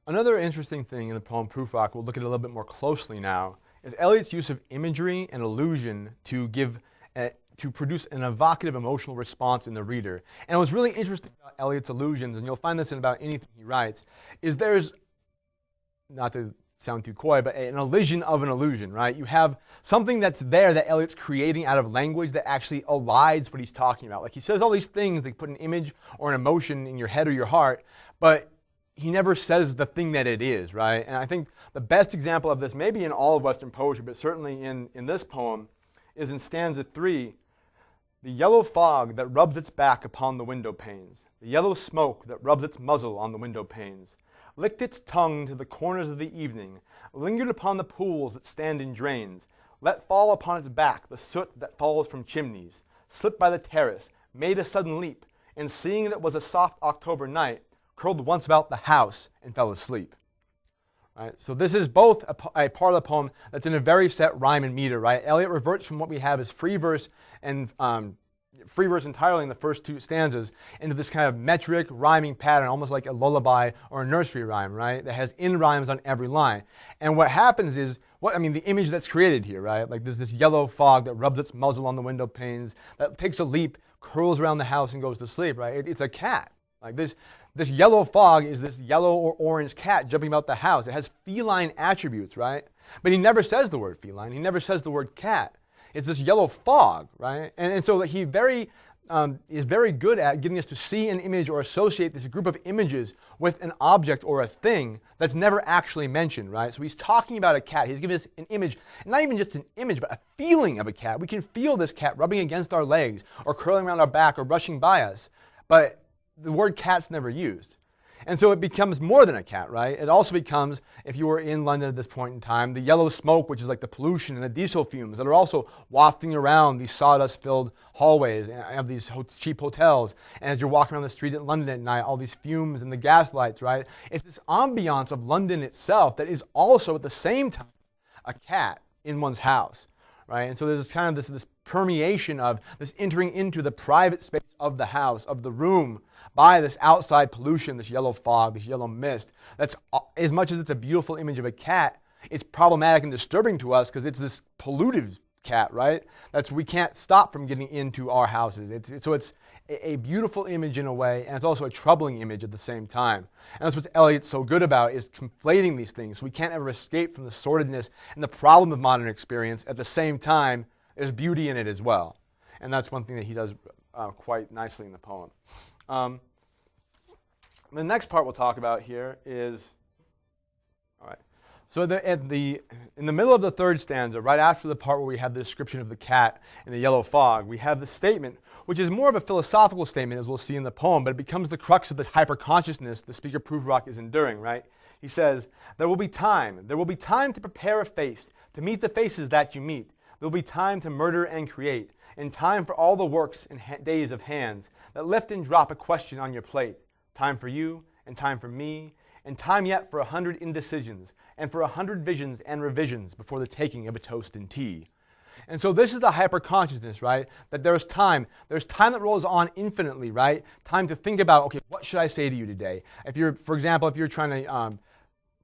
Another interesting thing in the poem Proof Rock, we'll look at it a little bit more closely now, is Eliot's use of imagery and allusion to produce an evocative emotional response in the reader. And what's really interesting about Eliot's allusions, and you'll find this in about anything he writes, is there's, not to sound too coy, but an illusion of an illusion, right? You have something that's there that Eliot's creating out of language that actually elides what he's talking about. Like he says all these things that put an image or an emotion in your head or your heart, but he never says the thing that it is, right? And I think the best example of this, maybe in all of Western poetry, but certainly in this poem, is in stanza 3. The yellow fog that rubs its back upon the window panes, the yellow smoke that rubs its muzzle on the window panes, licked its tongue to the corners of the evening, lingered upon the pools that stand in drains, let fall upon its back the soot that falls from chimneys, slipped by the terrace, made a sudden leap, and seeing that it was a soft October night, curled once about the house and fell asleep. Right? So this is both a part of the poem that's in a very set rhyme and meter. Right? Eliot reverts from what we have as free verse and free verse entirely in the first two stanzas into this kind of metric rhyming pattern, almost like a lullaby or a nursery rhyme, right? That has in rhymes on every line. And what happens is, the image that's created here, right? Like there's this yellow fog that rubs its muzzle on the window panes, that takes a leap, curls around the house and goes to sleep, right? It's a cat. Like this yellow fog is this yellow or orange cat jumping about the house. It has feline attributes, right? But he never says the word feline. He never says the word cat. It's this yellow fog, right? And so he is very good at getting us to see an image or associate this group of images with an object or a thing that's never actually mentioned, right? So he's talking about a cat. He's giving us an image, not even just an image, but a feeling of a cat. We can feel this cat rubbing against our legs or curling around our back or brushing by us. But the word cat's never used. And so it becomes more than a cat, right? It also becomes, if you were in London at this point in time, the yellow smoke, which is like the pollution and the diesel fumes that are also wafting around these sawdust-filled hallways of these cheap hotels. And as you're walking around the street in London at night, all these fumes and the gas lights, right? It's this ambiance of London itself that is also at the same time a cat in one's house, right? And so there's kind of this permeation of this entering into the private space of the house, of the room, by this outside pollution, this yellow fog, this yellow mist. That's, as much as it's a beautiful image of a cat, it's problematic and disturbing to us because it's this polluted cat, right? We can't stop from getting into our houses. So it's a beautiful image in a way, and it's also a troubling image at the same time. And that's what Eliot's so good about, is conflating these things. So we can't ever escape from the sordidness and the problem of modern experience. At the same time, there's beauty in it as well. And that's one thing that he does quite nicely in the poem. The next part we'll talk about here is, all right. So in the middle of the third stanza, right after the part where we have the description of the cat and the yellow fog, we have the statement, which is more of a philosophical statement, as we'll see in the poem, but it becomes the crux of the hyperconsciousness the speaker Proof Rock is enduring, right? He says, there will be time to prepare a face, to meet the faces that you meet. There will be time to murder and create, and time for all the works and days of hands that lift and drop a question on your plate. Time for you, and time for me, and time yet for 100 indecisions, and for 100 visions and revisions before the taking of a toast and tea. And so this is the hyperconsciousness, right? That there's time that rolls on infinitely, right? Time to think about, okay, what should I say to you today? For example, if you're trying to,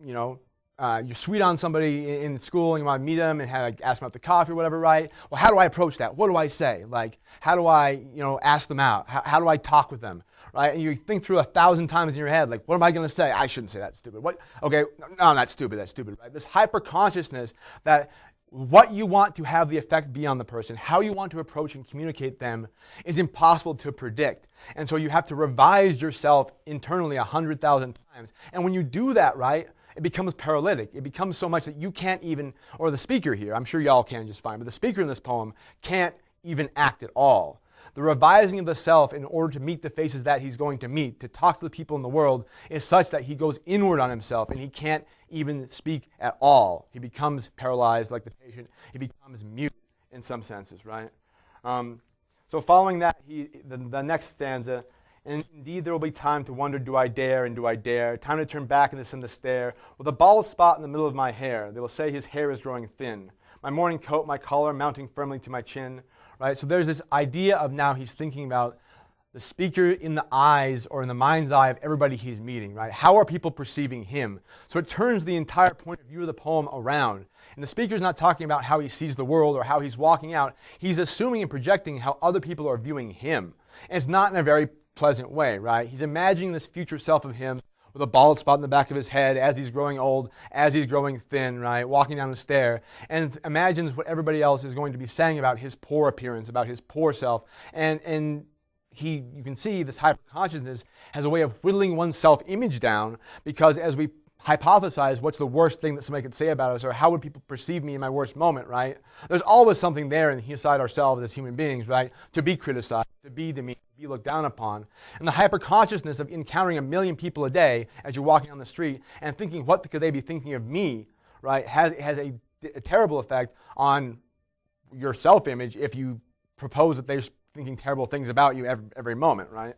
you're sweet on somebody in school and you want to meet them and ask them out to coffee or whatever, right? Well, how do I approach that? What do I say? Like, how do I, ask them out? How do I talk with them? Right? And you think through 1,000 times in your head, like, what am I going to say? I shouldn't say that, stupid. What? Okay, no, that's stupid, right? This hyper-consciousness that what you want to have the effect be on the person, how you want to approach and communicate them is impossible to predict. And so you have to revise yourself internally 100,000 times. And when you do that, right, it becomes paralytic. It becomes so much that you can't even, or the speaker here, I'm sure y'all can just fine, but the speaker in this poem can't even act at all. The revising of the self in order to meet the faces that he's going to meet, to talk to the people in the world, is such that he goes inward on himself and he can't even speak at all. He becomes paralyzed like the patient. He becomes mute in some senses, right? So following that, the next stanza, and indeed there will be time to wonder, do I dare and do I dare? Time to turn back and descend the stair. With a bald spot in the middle of my hair, they will say his hair is growing thin. My morning coat, my collar mounting firmly to my chin. Right? So there's this idea of now he's thinking about the speaker in the eyes or in the mind's eye of everybody he's meeting, right? How are people perceiving him? So it turns the entire point of view of the poem around. And the speaker's not talking about how he sees the world or how he's walking out. He's assuming and projecting how other people are viewing him. And it's not in a very pleasant way, right? He's imagining this future self of him with a bald spot in the back of his head as he's growing old, as he's growing thin, right? Walking down the stair, and imagines what everybody else is going to be saying about his poor appearance, about his poor self. And you can see this hyperconsciousness has a way of whittling one's self-image down, because as we hypothesize what's the worst thing that somebody could say about us, or how would people perceive me in my worst moment, right? There's always something there inside ourselves as human beings, right? To be criticized, to be demeaned, to be looked down upon. And the hyperconsciousness of encountering 1 million people a day as you're walking down the street and thinking, what could they be thinking of me, right? Has a terrible effect on your self-image if you propose that they're thinking terrible things about you every moment, right?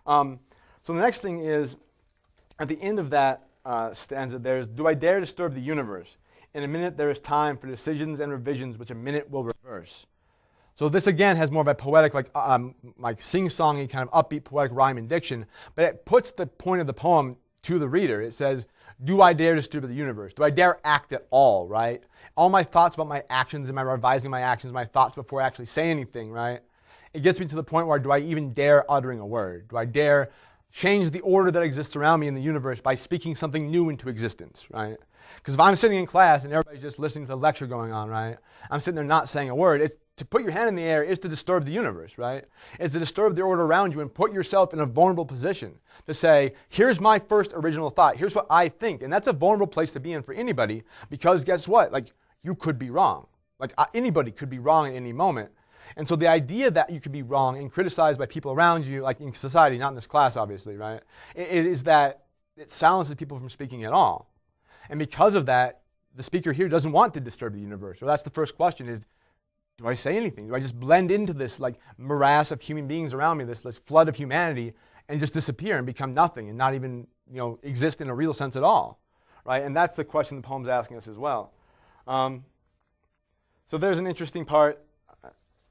So the next thing is, at the end of that stanza, there's, do I dare disturb the universe? In a minute there is time for decisions and revisions which a minute will reverse. So this again has more of a poetic, like sing-songy kind of upbeat poetic rhyme and diction, but it puts the point of the poem to the reader. It says, do I dare disturb the universe? Do I dare act at all, right? All my thoughts about my actions, am I revising my actions, my thoughts before I actually say anything, right? It gets me to the point where do I even dare uttering a word? Do I dare change the order that exists around me in the universe by speaking something new into existence, right? Because if I'm sitting in class and everybody's just listening to the lecture going on, right? I'm sitting there not saying a word. It's to put your hand in the air is to disturb the universe, right? It's to disturb the order around you and put yourself in a vulnerable position to say, here's my first original thought. Here's what I think. And that's a vulnerable place to be in for anybody, because guess what? Like, you could be wrong. Like, anybody could be wrong at any moment. And so the idea that you could be wrong and criticized by people around you, like in society, not in this class obviously, right, is that it silences people from speaking at all. And because of that, the speaker here doesn't want to disturb the universe. So that's the first question is, do I say anything? Do I just blend into this like morass of human beings around me, this flood of humanity, and just disappear and become nothing and not even, exist in a real sense at all, right? And that's the question the poem's asking us as well. So there's an interesting part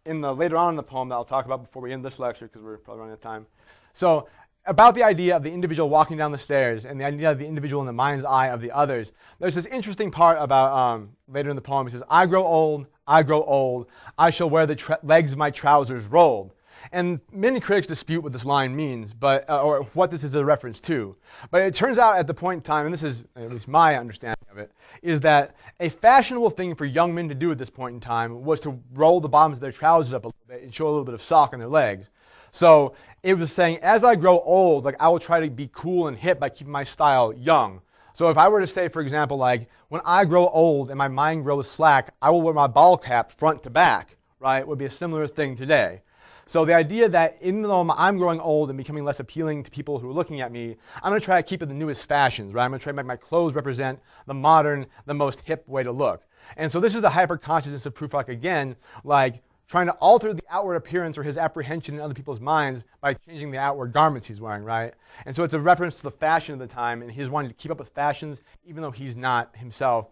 later on in the poem that I'll talk about before we end this lecture, because we're probably running out of time. So about the idea of the individual walking down the stairs and the idea of the individual in the mind's eye of the others, there's this interesting part about later in the poem. He says, I grow old, I shall wear the legs of my trousers rolled. And many critics dispute what this line means, or what this is a reference to. But it turns out at the point in time, and this is at least my understanding of it, is that a fashionable thing for young men to do at this point in time was to roll the bottoms of their trousers up a little bit and show a little bit of sock on their legs. So it was saying, as I grow old, like I will try to be cool and hip by keeping my style young. So if I were to say, for example, like when I grow old and my mind grows slack, I will wear my ball cap front to back, right? It would be a similar thing today. So the idea that even though I'm growing old and becoming less appealing to people who are looking at me, I'm going to try to keep it the newest fashions, right? I'm going to try to make my clothes represent the modern, the most hip way to look. And so this is the hyperconsciousness of Prufrock again, like trying to alter the outward appearance or his apprehension in other people's minds by changing the outward garments he's wearing, right? And so it's a reference to the fashion of the time, and he's wanting to keep up with fashions even though he's not himself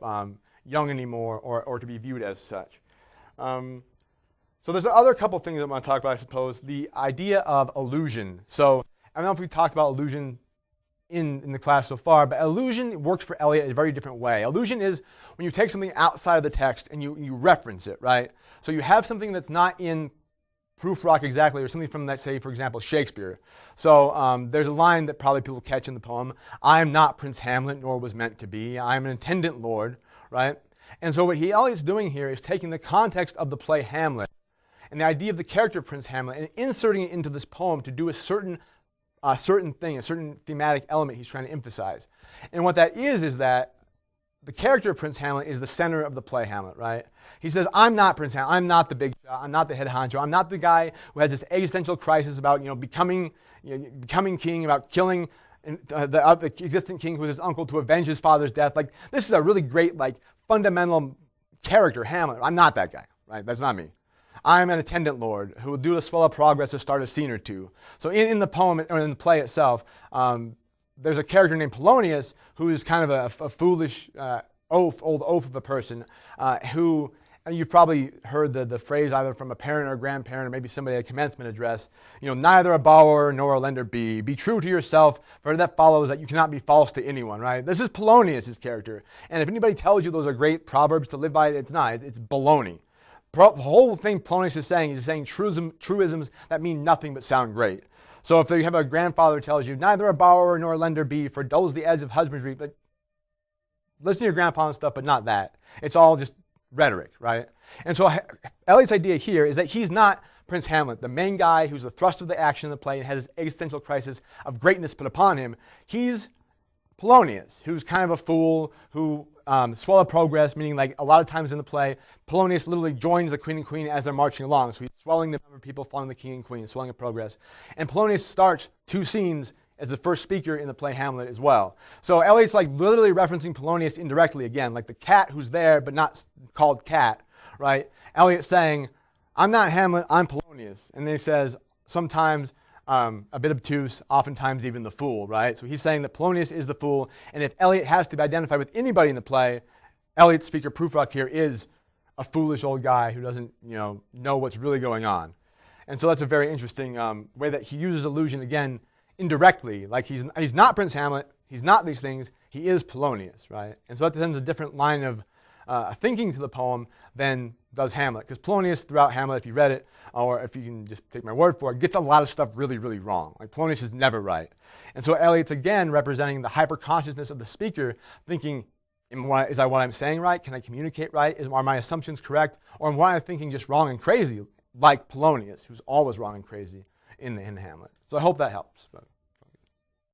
young anymore or to be viewed as such. So there's other couple things I want to talk about, I suppose. The idea of allusion. So I don't know if we talked about allusion in the class so far, but allusion works for Eliot in a very different way. Allusion is when you take something outside of the text and you reference it, right? So you have something that's not in Prufrock exactly, or something from, let's say, for example, Shakespeare. So there's a line that probably people catch in the poem, I am not Prince Hamlet, nor was meant to be. I am an attendant lord, right? And so what Eliot's doing here is taking the context of the play Hamlet and the idea of the character of Prince Hamlet and inserting it into this poem to do a certain thing, a certain thematic element he's trying to emphasize. And what that is that the character of Prince Hamlet is the center of the play Hamlet, right? He says, I'm not Prince Hamlet, I'm not the big shot, I'm not the head honcho, I'm not the guy who has this existential crisis about becoming king, about killing the existing king who was his uncle to avenge his father's death. Like, this is a really great, like, fundamental character, Hamlet. I'm not that guy, right? That's not me. I'm an attendant lord who will do a swell of progress to start a scene or two. So in the poem, or in the play itself, there's a character named Polonius who is kind of a foolish old oaf of a person who and you've probably heard the phrase either from a parent or a grandparent or maybe somebody at a commencement address, you know, neither a borrower nor a lender be. Be true to yourself, for that follows that you cannot be false to anyone, right? This is Polonius' character. And if anybody tells you those are great proverbs to live by, it's not. It's baloney. The whole thing Polonius is saying, he's saying truisms that mean nothing but sound great. So if you have a grandfather who tells you, neither a borrower nor a lender be, for dull's the edge of husbandry, but listen to your grandpa and stuff, but not that. It's all just rhetoric, right? And so Eliot's idea here is that he's not Prince Hamlet, the main guy who's the thrust of the action in the play and has this existential crisis of greatness put upon him. He's Polonius, who's kind of a fool, who swell of progress, meaning like a lot of times in the play, Polonius literally joins the king and queen as they're marching along. So he's swelling the number of people following the king and queen, swelling of progress. And Polonius starts 2 scenes as the first speaker in the play Hamlet as well. So Eliot's like literally referencing Polonius indirectly again, like the cat who's there but not called cat, right? Eliot saying, I'm not Hamlet, I'm Polonius. And then he says, sometimes a bit obtuse, oftentimes even the fool, right? So he's saying that Polonius is the fool, and if Eliot has to be identified with anybody in the play, Eliot's speaker Prufrock here is a foolish old guy who doesn't, know what's really going on. And so that's a very interesting way that he uses allusion again indirectly. Like he's not Prince Hamlet, he's not these things, he is Polonius, right? And so that sends a different line of thinking to the poem than does Hamlet. Because Polonius, throughout Hamlet, if you read it, or if you can just take my word for it, gets a lot of stuff really, really wrong. Like Polonius is never right. And so Eliot's again representing the hyperconsciousness of the speaker, thinking, is what I'm saying right? Can I communicate right? Are my assumptions correct? Or am I thinking just wrong and crazy, like Polonius, who's always wrong and crazy in Hamlet? So I hope that helps. But.